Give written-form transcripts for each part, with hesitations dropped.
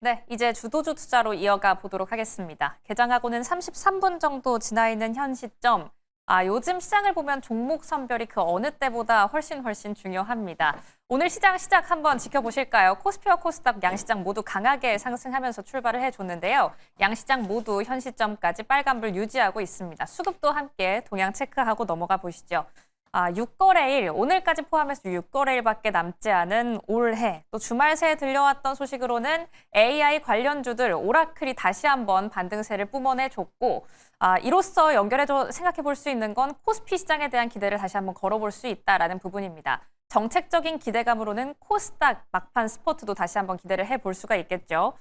네, 이제 주도주 투자로 이어가 보도록 하겠습니다. 개장하고는 33분 정도 지나 있는 현 시점. 요즘 시장을 보면 종목 선별이 그 어느 때보다 훨씬 중요합니다. 오늘 시작 한번 지켜보실까요? 코스피와 코스닥 양시장 모두 강하게 상승하면서 출발을 해줬는데요. 양시장 모두 현 시점까지 빨간불 유지하고 있습니다. 수급도 함께 동향 체크하고 넘어가 보시죠. 6거래일, 오늘까지 포함해서 6거래일밖에 남지 않은 올해, 또 주말 새에 들려왔던 소식으로는 AI 관련주들 오라클이 다시 한번 반등세를 뿜어내줬고, 이로써 연결해서 생각해 볼 수 있는 건 코스피 시장에 대한 기대를 다시 한번 걸어볼 수 있다라는 부분입니다. 정책적인 기대감으로는 코스닥 막판 스포트도 다시 한번 기대를 해볼 수가 있겠죠.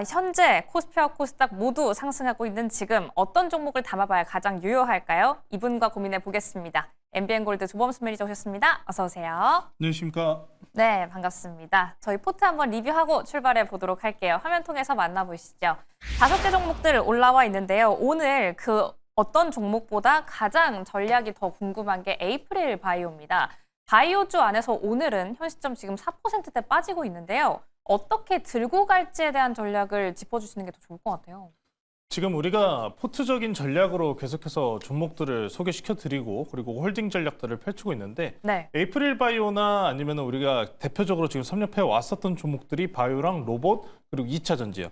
현재 코스피와 코스닥 모두 상승하고 있는 지금 어떤 종목을 담아봐야 가장 유효할까요? 이분과 고민해 보겠습니다. MBN골드 조범수 매니저 오셨습니다. 어서 오세요. 안녕하십니까. 네, 반갑습니다. 저희 포트 한번 리뷰하고 출발해 보도록 할게요. 화면 통해서 만나보시죠. 5개 종목들 올라와 있는데요. 오늘 그 어떤 종목보다 가장 전략이 더 궁금한 게 에이프릴 바이오입니다. 바이오주 안에서 오늘은 현 시점 지금 4%대 빠지고 있는데요. 어떻게 들고 갈지에 대한 전략을 짚어주시는 게 더 좋을 것 같아요. 지금 우리가 포트적인 전략으로 계속해서 종목들을 소개시켜드리고 그리고 홀딩 전략들을 펼치고 있는데 네. 에이프릴 바이오나 아니면 우리가 대표적으로 지금 섭렵해 왔었던 종목들이 바이오랑 로봇 그리고 2차 전지예요.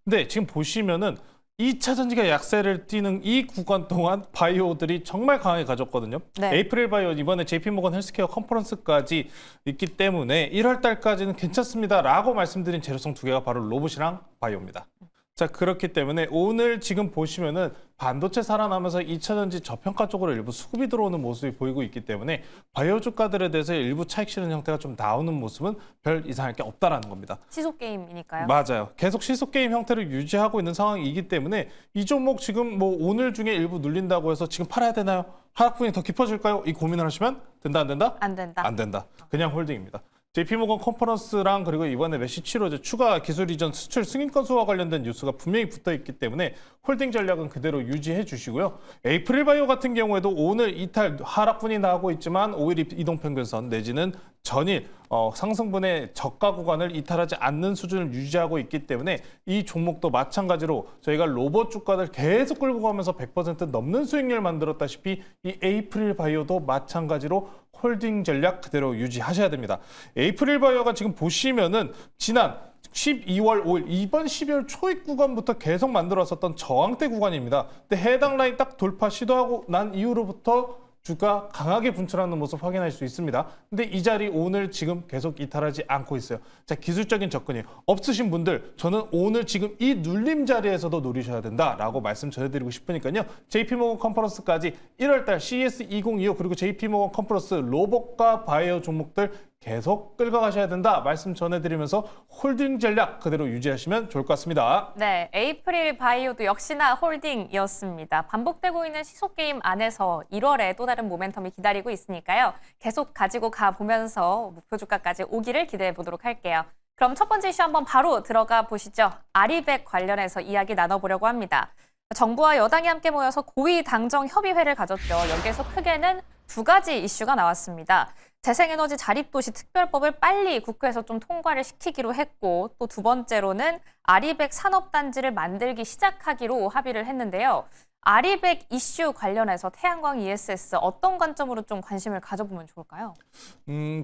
근데 지금 보시면은 2차 전지가 약세를 띠는 이 구간 동안 바이오들이 정말 강하게 가졌거든요. 네. 에이프릴 바이오 이번에 JP모건 헬스케어 컨퍼런스까지 있기 때문에 1월 달까지는 괜찮습니다라고 말씀드린 재료성 두 개가 바로 로봇이랑 바이오입니다. 자, 그렇기 때문에 오늘 지금 보시면은 반도체 살아나면서 2차 전지 저평가 쪽으로 일부 수급이 들어오는 모습이 보이고 있기 때문에 바이오 주가들에 대해서 일부 차익 실현 형태가 좀 나오는 모습은 별 이상할 게 없다라는 겁니다. 시속 게임이니까요. 맞아요. 계속 시속 게임 형태를 유지하고 있는 상황이기 때문에 이 종목 지금 뭐 오늘 중에 일부 눌린다고 해서 지금 팔아야 되나요? 하락분이 더 깊어질까요? 이 고민을 하시면 된다 안 된다? 안 된다. 안 된다. 그냥 홀딩입니다. JP모건 컨퍼런스랑 그리고 이번에 메시치로 이제 추가 기술 이전 수출 승인 건수와 관련된 뉴스가 분명히 붙어 있기 때문에 홀딩 전략은 그대로 유지해 주시고요. 에이프릴 바이오 같은 경우에도 오늘 이탈 하락분이 나오고 있지만 5일 이동평균선 내지는 전일 상승분의 저가 구간을 이탈하지 않는 수준을 유지하고 있기 때문에 이 종목도 마찬가지로 저희가 로봇 주가를 계속 끌고 가면서 100% 넘는 수익률을 만들었다시피 이 에이프릴 바이오도 마찬가지로 홀딩 전략 그대로 유지하셔야 됩니다. 에이프릴 바이오가 지금 보시면은 지난 12월 5일 이번 12월 초입 구간부터 계속 만들었었던 저항대 구간입니다. 근데 해당 라인 딱 돌파 시도하고 난 이후로부터 주가 강하게 분출하는 모습 확인할 수 있습니다. 근데 이 자리 오늘 지금 계속 이탈하지 않고 있어요. 자, 기술적인 접근이 없으신 분들 저는 오늘 지금 이 눌림 자리에서도 노리셔야 된다라고 말씀 전해드리고 싶으니까요. JP모건 컨퍼런스까지 1월달 CES 2025 그리고 JP모건 컨퍼런스 로봇과 바이오 종목들 계속 끌고 가셔야 된다 말씀 전해드리면서 홀딩 전략 그대로 유지하시면 좋을 것 같습니다. 네, 에이프릴 바이오도 역시나 홀딩이었습니다. 반복되고 있는 시속게임 안에서 1월에 또 다른 모멘텀이 기다리고 있으니까요. 계속 가지고 가보면서 목표 주가까지 오기를 기대해 보도록 할게요. 그럼 첫 번째 이슈 한번 바로 들어가 보시죠. 아리백 관련해서 이야기 나눠보려고 합니다. 정부와 여당이 함께 모여서 고위 당정 협의회를 가졌죠. 여기에서 크게는 두 가지 이슈가 나왔습니다. 재생에너지 자립도시 특별법을 빨리 국회에서 좀 통과를 시키기로 했고 또 두 번째로는 아리백 산업단지를 만들기 시작하기로 합의를 했는데요. 아리백 이슈 관련해서 태양광 ESS 어떤 관점으로 좀 관심을 가져보면 좋을까요?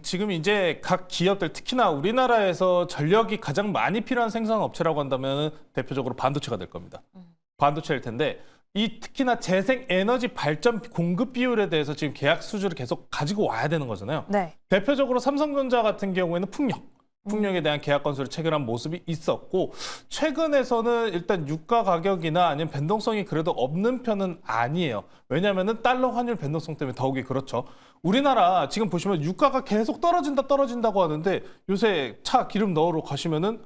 지금 이제 각 기업들 특히나 우리나라에서 전력이 가장 많이 필요한 생산 업체라고 한다면 대표적으로 반도체가 될 겁니다. 반도체일 텐데 이 특히나 재생에너지 발전 공급 비율에 대해서 지금 계약 수주를 계속 가지고 와야 되는 거잖아요. 네. 대표적으로 삼성전자 같은 경우에는 풍력에 대한 계약 건수를 체결한 모습이 있었고 최근에서는 일단 유가 가격이나 아니면 변동성이 그래도 없는 편은 아니에요. 왜냐하면 달러 환율 변동성 때문에 더욱이 그렇죠. 우리나라 지금 보시면 유가가 계속 떨어진다고 하는데 요새 차 기름 넣으러 가시면은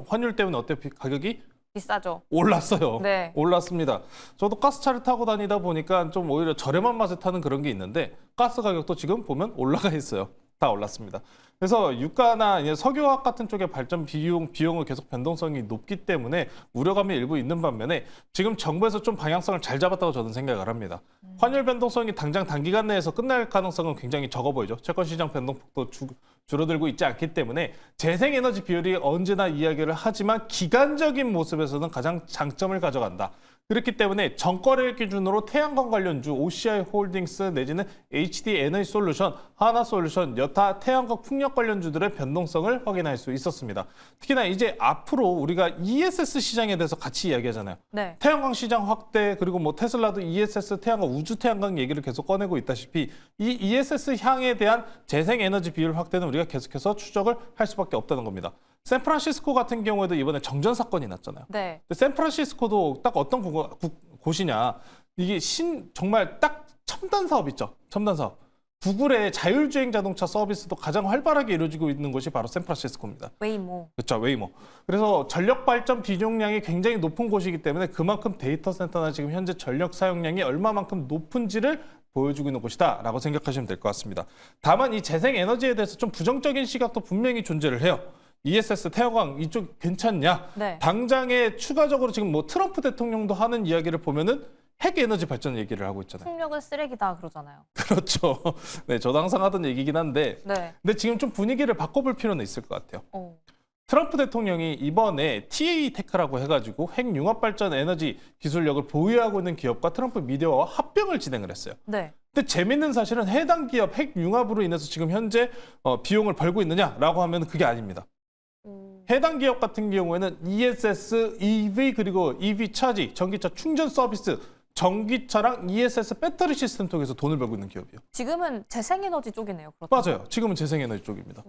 환율 때문에 어때요? 가격이? 비싸죠. 올랐어요. 네. 올랐습니다. 저도 가스차를 타고 다니다 보니까 좀 오히려 저렴한 맛에 타는 그런 게 있는데 가스 가격도 지금 보면 올라가 있어요. 다 올랐습니다. 그래서 유가나 이제 석유화학 같은 쪽의 발전 비용은 계속 변동성이 높기 때문에 우려감이 일부 있는 반면에 지금 정부에서 좀 방향성을 잘 잡았다고 저는 생각을 합니다. 환율 변동성이 당장 단기간 내에서 끝날 가능성은 굉장히 적어 보이죠. 채권 시장 변동폭도 줄어들고 있지 않기 때문에 재생에너지 비율이 언제나 이야기를 하지만 기간적인 모습에서는 가장 장점을 가져간다. 그렇기 때문에 정거래일 기준으로 태양광 관련주 OCI 홀딩스 내지는 HD 에너지 솔루션, 하나솔루션, 여타 태양광 풍력 관련주들의 변동성을 확인할 수 있었습니다. 특히나 이제 앞으로 우리가 ESS 시장에 대해서 같이 이야기하잖아요. 네. 태양광 시장 확대 그리고 뭐 테슬라도 ESS 태양광 우주 태양광 얘기를 계속 꺼내고 있다시피 이 ESS 향에 대한 재생에너지 비율 확대는 우리가 계속해서 추적을 할 수밖에 없다는 겁니다. 샌프란시스코 같은 경우에도 이번에 정전 사건이 났잖아요. 네. 근데 샌프란시스코도 딱 어떤 곳이냐. 이게 정말 딱 첨단 사업 있죠. 첨단 사업. 구글의 자율주행 자동차 서비스도 가장 활발하게 이루어지고 있는 곳이 바로 샌프란시스코입니다. 웨이모. 그렇죠. 웨이모. 그래서 전력 발전 비용량이 굉장히 높은 곳이기 때문에 그만큼 데이터 센터나 지금 현재 전력 사용량이 얼마만큼 높은지를 보여주고 있는 곳이다라고 생각하시면 될 것 같습니다. 다만 이 재생에너지에 대해서 좀 부정적인 시각도 분명히 존재를 해요. ESS, 태양광 이쪽 괜찮냐? 네. 당장에 추가적으로 지금 뭐 트럼프 대통령도 하는 이야기를 보면은 핵 에너지 발전 얘기를 하고 있잖아요. 풍력은 쓰레기다 그러잖아요. 그렇죠. 네, 저도 항상 하던 얘기긴 한데, 네. 근데 지금 좀 분위기를 바꿔볼 필요는 있을 것 같아요. 어. 트럼프 대통령이 이번에 TA 테크라고 해가지고 핵 융합 발전 에너지 기술력을 보유하고 있는 기업과 트럼프 미디어와 합병을 진행을 했어요. 네. 근데 재밌는 사실은 해당 기업 핵 융합으로 인해서 지금 현재 비용을 벌고 있느냐라고 하면 그게 아닙니다. 해당 기업 같은 경우에는 ESS, EV 그리고 EV 차지, 전기차 충전 서비스, 전기차랑 ESS 배터리 시스템 통해서 돈을 벌고 있는 기업이에요. 지금은 재생에너지 쪽이네요. 그렇다면. 맞아요. 지금은 재생에너지 쪽입니다.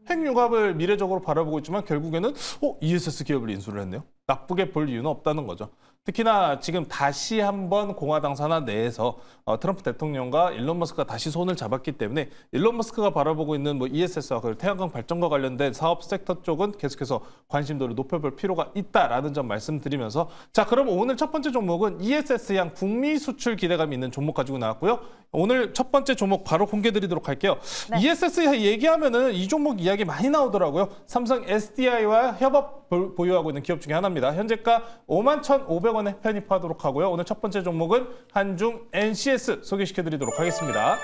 핵융합을 미래적으로 바라보고 있지만 결국에는 ESS 기업을 인수를 했네요. 나쁘게 볼 이유는 없다는 거죠. 특히나 지금 다시 한번 공화당 산하 내에서 트럼프 대통령과 일론 머스크가 다시 손을 잡았기 때문에 일론 머스크가 바라보고 있는 뭐 ESS와 태양광 발전과 관련된 사업 섹터 쪽은 계속해서 관심도를 높여볼 필요가 있다라는 점 말씀드리면서 자, 그럼 오늘 첫 번째 종목은 ESS향 북미 수출 기대감이 있는 종목 가지고 나왔고요. 오늘 첫 번째 종목 바로 공개드리도록 할게요. 네. ESS 얘기하면은 이 종목 이야기 많이 나오더라고요. 삼성 SDI와 협업 보유하고 있는 기업 중에 하나입니다. 현재가 51,500원에 편입하도록 하고요. 오늘 첫 번째 종목은 한중 NCS 소개시켜드리도록 하겠습니다.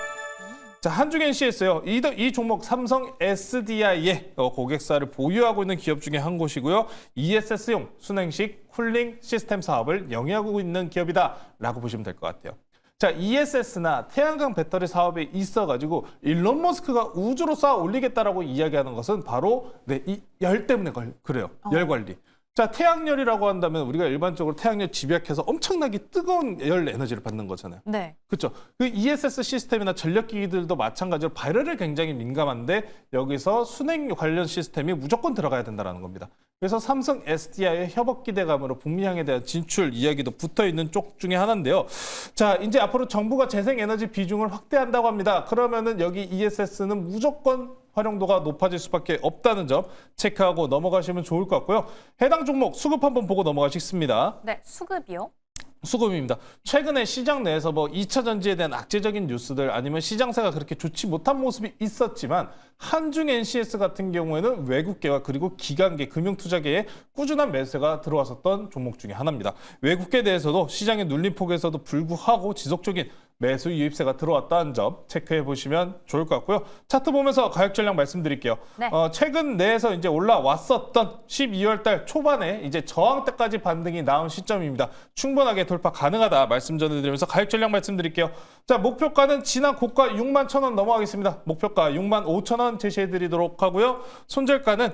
자, 한중 NCS요. 이 종목 삼성 SDI의 고객사를 보유하고 있는 기업 중에 한 곳이고요. ESS용 순행식 쿨링 시스템 사업을 영위하고 있는 기업이다라고 보시면 될 것 같아요. 자, ESS나 태양광 배터리 사업에 있어가지고 일론 머스크가 우주로 쌓아 올리겠다라고 이야기하는 것은 바로 이 열 때문에 그래요. 열 관리. 자, 태양열이라고 한다면 우리가 일반적으로 태양열 집약해서 엄청나게 뜨거운 열 에너지를 받는 거잖아요. 네. 그렇죠. 그 ESS 시스템이나 전력기기들도 마찬가지로 발열에 굉장히 민감한데 여기서 순행 관련 시스템이 무조건 들어가야 된다는 겁니다. 그래서 삼성 SDI의 협업 기대감으로 북미향에 대한 진출 이야기도 붙어 있는 쪽 중에 하나인데요. 자, 이제 앞으로 정부가 재생에너지 비중을 확대한다고 합니다. 그러면은 여기 ESS는 무조건 활용도가 높아질 수밖에 없다는 점 체크하고 넘어가시면 좋을 것 같고요. 해당 종목 수급 한번 보고 넘어가시겠습니다. 네. 수급이요? 수급입니다. 최근에 시장 내에서 뭐 2차 전지에 대한 악재적인 뉴스들 아니면 시장세가 그렇게 좋지 못한 모습이 있었지만 한중 NCS 같은 경우에는 외국계와 그리고 기관계, 금융투자계에 꾸준한 매수가 들어왔었던 종목 중에 하나입니다. 외국계 대해서도 시장의 눌림폭에서도 불구하고 지속적인 매수 유입세가 들어왔다는 점 체크해 보시면 좋을 것 같고요. 차트 보면서 가격 전략 말씀드릴게요. 네. 최근 내에서 이제 올라왔었던 12월 달 초반에 이제 저항대까지 반등이 나온 시점입니다. 충분하게 돌파 가능하다 말씀 전해드리면서 가격 전략 말씀드릴게요. 자, 목표가는 지난 고가 61,000원 넘어가겠습니다. 목표가 65,000원 제시해드리도록 하고요. 손절가는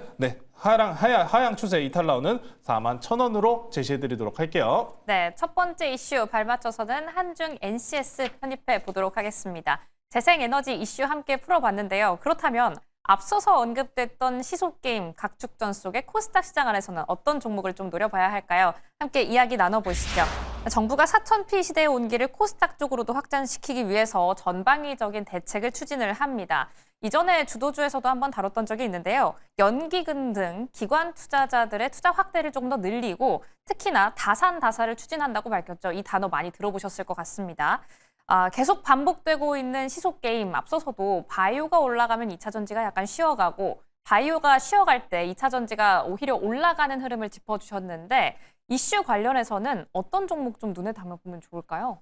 하향 추세 이탈 나오는 41,000원으로 제시해드리도록 할게요. 네, 첫 번째 이슈 발맞춰서는 한중 NCS 편입해 보도록 하겠습니다. 재생에너지 이슈 함께 풀어봤는데요. 그렇다면 앞서서 언급됐던 시소게임 각축전 속의 코스닥 시장 안에서는 어떤 종목을 좀 노려봐야 할까요? 함께 이야기 나눠보시죠. 정부가 4,000P 시대의 온기를 코스닥 쪽으로도 확장시키기 위해서 전방위적인 대책을 추진을 합니다. 이전에 주도주에서도 한번 다뤘던 적이 있는데요. 연기금 등 기관 투자자들의 투자 확대를 좀 더 늘리고 특히나 다산다사를 추진한다고 밝혔죠. 이 단어 많이 들어보셨을 것 같습니다. 계속 반복되고 있는 시속 게임 앞서서도 바이오가 올라가면 2차 전지가 약간 쉬어가고 바이오가 쉬어갈 때 2차 전지가 오히려 올라가는 흐름을 짚어주셨는데 이슈 관련해서는 어떤 종목 좀 눈에 담아보면 좋을까요?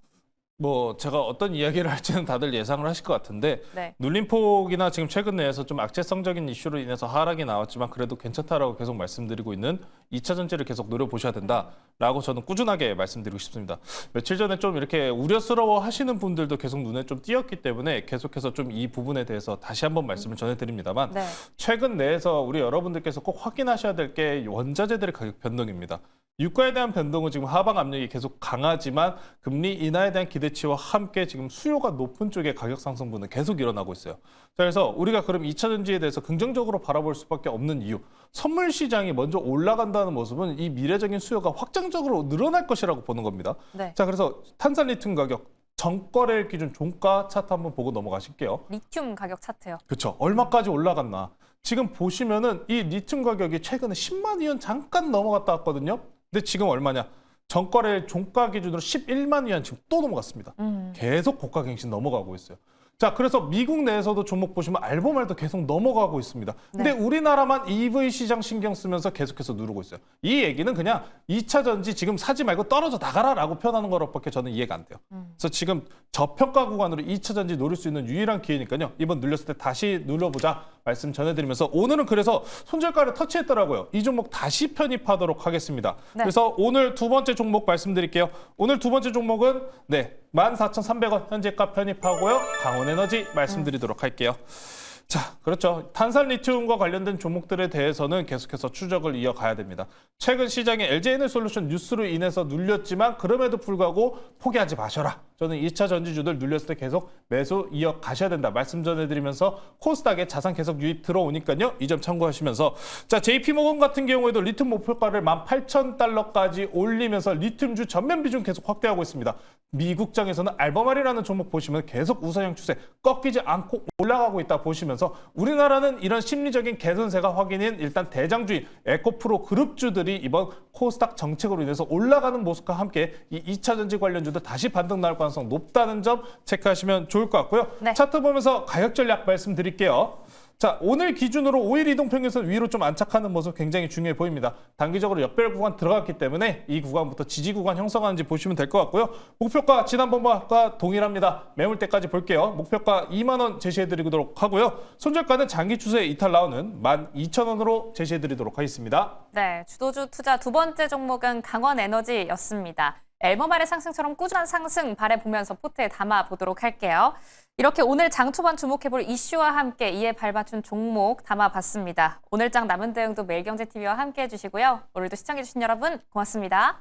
뭐 제가 어떤 이야기를 할지는 다들 예상을 하실 것 같은데 네. 눌림폭이나 지금 최근 내에서 좀 악재성적인 이슈로 인해서 하락이 나왔지만 그래도 괜찮다라고 계속 말씀드리고 있는 2차 전지를 계속 노려보셔야 된다라고 저는 꾸준하게 말씀드리고 싶습니다. 며칠 전에 좀 이렇게 우려스러워 하시는 분들도 계속 눈에 좀 띄었기 때문에 계속해서 좀 이 부분에 대해서 다시 한번 말씀을 전해드립니다만 네. 최근 내에서 우리 여러분들께서 꼭 확인하셔야 될 게 원자재들의 가격 변동입니다. 유가에 대한 변동은 지금 하방 압력이 계속 강하지만 금리 인하에 대한 기대치와 함께 지금 수요가 높은 쪽의 가격 상승분은 계속 일어나고 있어요. 자, 그래서 우리가 그럼 2차 전지에 대해서 긍정적으로 바라볼 수밖에 없는 이유, 선물 시장이 먼저 올라간다는 모습은 이 미래적인 수요가 확장적으로 늘어날 것이라고 보는 겁니다. 네. 자, 그래서 탄산 리튬 가격 전거래일 기준 종가 차트 한번 보고 넘어가실게요. 리튬 가격 차트요. 그렇죠. 얼마까지 올라갔나? 지금 보시면은 이 리튬 가격이 최근에 10만 위안 잠깐 넘어갔다 왔거든요. 근데 지금 얼마냐? 전거래 종가 기준으로 11만 위안 지금 또 넘어갔습니다. 계속 고가 갱신 넘어가고 있어요. 자, 그래서 미국 내에서도 종목 보시면 알보말도 계속 넘어가고 있습니다. 근데 네. 우리나라만 EV 시장 신경 쓰면서 계속해서 누르고 있어요. 이 얘기는 그냥 2차 전지 지금 사지 말고 떨어져 나가라라고 표현하는 거로밖에 저는 이해가 안 돼요. 그래서 지금 저평가 구간으로 2차 전지 노릴 수 있는 유일한 기회니까요. 이번 눌렸을 때 다시 눌러보자 말씀 전해드리면서 오늘은 그래서 손절가를 터치했더라고요. 이 종목 다시 편입하도록 하겠습니다. 네. 그래서 오늘 두 번째 종목 말씀드릴게요. 오늘 두 번째 종목은 14,300원 현재가 편입하고요. 강원에너지 말씀드리도록 할게요. 자, 그렇죠. 탄산 리튬과 관련된 종목들에 대해서는 계속해서 추적을 이어가야 됩니다. 최근 시장에 LG에너솔루션 뉴스로 인해서 눌렸지만 그럼에도 불구하고 포기하지 마셔라. 저는 2차 전지주들 눌렸을 때 계속 매수 이어가셔야 된다. 말씀 전해드리면서 코스닥에 자산 계속 유입 들어오니까요. 이 점 참고하시면서 자, JP모건 같은 경우에도 리튬 목표가를 18,000달러까지 올리면서 리튬주 전면 비중 계속 확대하고 있습니다. 미국장에서는 알버말이라는 종목 보시면 계속 우상향 추세 꺾이지 않고 올라가고 있다 보시면서 우리나라는 이런 심리적인 개선세가 확인인 일단 대장주인 에코프로 그룹주들이 이번 코스닥 정책으로 인해서 올라가는 모습과 함께 이 2차 전지 관련주들 다시 반등 나올 가능성 높다는 점 체크하시면 좋을 것 같고요. 네. 차트 보면서 가격 전략 말씀드릴게요. 자, 오늘 기준으로 5일 이동 평균선 위로 좀 안착하는 모습 굉장히 중요해 보입니다. 단기적으로 역별 구간 들어갔기 때문에 이 구간부터 지지 구간 형성하는지 보시면 될 것 같고요. 목표가 지난번과 동일합니다. 매물대까지 볼게요. 목표가 2만 원 제시해드리도록 하고요. 손절가는 장기 추세에 이탈 나오는 12,000원으로 제시해드리도록 하겠습니다. 네, 주도주 투자 두 번째 종목은 강원에너지였습니다. 엘머말의 상승처럼 꾸준한 상승 바라보면서 포트에 담아보도록 할게요. 이렇게 오늘 장 초반 주목해볼 이슈와 함께 이에 발맞춘 종목 담아봤습니다. 오늘 장 남은 대응도 매일경제TV와 함께 해주시고요. 오늘도 시청해주신 여러분 고맙습니다.